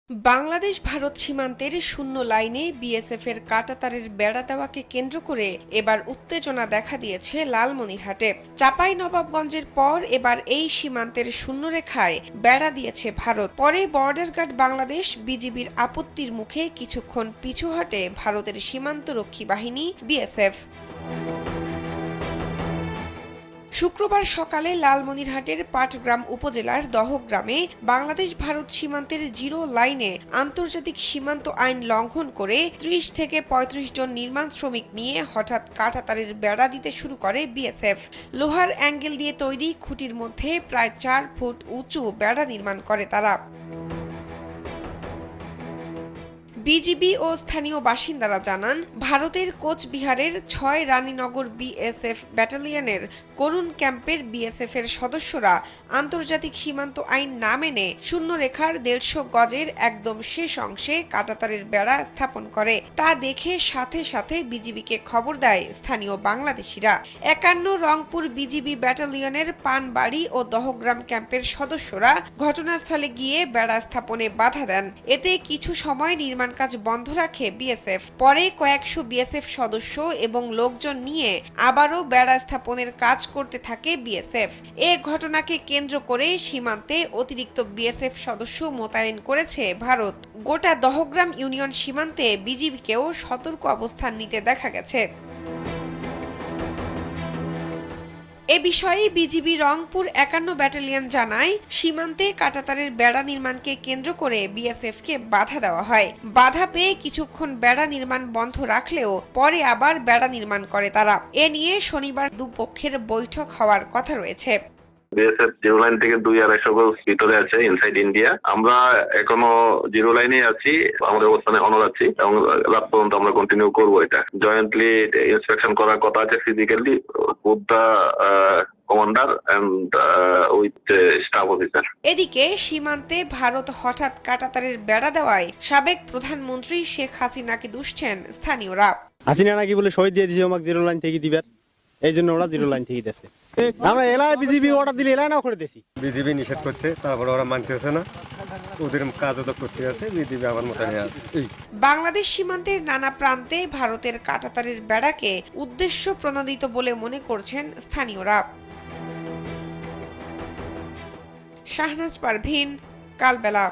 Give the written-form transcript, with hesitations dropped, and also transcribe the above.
বাংলাদেশ ভারত সীমান্তের শূন্য লাইনে বিএসএফ এর কাঁটাতারের বেড়া দেওয়াকে কেন্দ্র করে এবার উত্তেজনা দেখা দিয়েছে লালমনিরহাটে। চাঁপাইনবাবগঞ্জের পর এবার এই সীমান্তের শূন্যরেখায় বেড়া দিয়েছে ভারত। পরে বর্ডার গার্ড বাংলাদেশ বিজিবির আপত্তির মুখে কিছুক্ষণ পিছু হটে ভারতের সীমান্তরক্ষী বাহিনী বিএসএফ। শুক্রবার সকালে লালমনিরহাটের পাটগ্রাম উপজেলার দহগ্রামে বাংলাদেশ ভারত সীমান্তের জিরো লাইনে আন্তর্জাতিক সীমান্ত আইন লঙ্ঘন করে ৩০ থেকে ৩৫ জন নির্মাণ শ্রমিক নিয়ে হঠাৎ কাঁটাতারের বেড়া দিতে শুরু করে বিএসএফ। লোহার অ্যাঙ্গেল দিয়ে তৈরি খুঁটির মধ্যে প্রায় ৪ ফুট উঁচু বেড়া নির্মাণ করে তারা। বিজিবি ও স্থানীয় বাসিন্দারা জানান, ভারতের কোচবিহারের ৬ রানীনগর বিএসএফ ব্যাটালিয়নের করুণ ক্যাম্পের বিএসএফ এর সদস্যরা আন্তর্জাতিক সীমান্ত আইন না মেনে শূন্যরেখার ১৫০ গজের একদম শেষ অংশে কাঁটাতারের বেড়া স্থাপন করে। তা দেখে সাথে সাথে বিজিবিকে খবর দেয় স্থানীয় বাংলাদেশিরা। ৫১ রংপুর বিজিবি ব্যাটালিয়নের পানবাড়ি ও দহগ্রাম ক্যাম্পের সদস্যরা ঘটনাস্থলে গিয়ে বেড়া স্থাপনে বাধা দেন। এতে কিছু সময় নির্মাণ কাজ বন্ধ রাখে বিএসএফ। পরে কয়েকশো বিএসএফ সদস্য এবং লোকজন নিয়ে আবারও বেড়া স্থাপনের কাজ করতে থাকে বিএসএফ। এ ঘটনাকে কেন্দ্র করে সীমান্তে অতিরিক্ত বিএসএফ সদস্য মোতায়েন করেছে ভারত। গোটা দহগ্রাম ইউনিয়ন সীমান্তে বিজিবিকেও সতর্ক অবস্থান নিতে দেখা গেছে। এ বিষয়ে বিজিবি রংপুর ৫১ ব্যাটালিয়ন জানায়, সীমান্তে কাঁটাতারের বেড়া নির্মাণকে কেন্দ্র করে বিএসএফকে বাধা দেওয়া হয়। বাধা পেয়ে কিছুক্ষণ বেড়া নির্মাণ বন্ধ রাখলেও পরে আবার বেড়া নির্মাণ করে তারা। এ নিয়ে শনিবার দুপক্ষের বৈঠক হওয়ার কথা রয়েছে। বিএসএফ জিরো লাইন থেকে ২-২৫০ গজ ভিতরে আছে ইনসাইড ইন্ডিয়া। আমরা এখনো জিরো লাইনে আছি, আমাদের অবস্থানে অনর আছি এবং রাত পর্যন্ত আমরা কন্টিনিউ করবো। এটা জয়েন্টলি ইন্সপেকশন করার কথা আছে physically with the commander and with staff officer. এদিকে সীমান্তে ভারত হঠাৎ কাঁটাতারের বেড়া দেওয়ায় সাবেক প্রধানমন্ত্রী শেখ হাসিনাকে দুষছেন স্থানীয়রা। হাসিনা নাকি বলে শহীদ দিয়ে দিয়েছে আমাকে জিরো লাইন থেকে দিবার, এই জন্য ওরা জিরো লাইন থেকে দিয়েছে। আমরা এলাকায় বিজিবি অর্ডার দিলে এলাকা করে দিয়েছি। বিজিবি নিষেধ করছে, তারপরে ওরা মানতেছে না, ওদের কাজও তো করতে আছে, বিজিবি আবার মোটামুটি আছে। বাংলাদেশ সীমান্তের নানা প্রান্তে ভারতের কাঁটাতারের বেড়াকে উদ্দেশ্য প্রণোদিত বলে মনে করছেন স্থানীয়রা। শাহনাজ পারভীন, কালবেলা।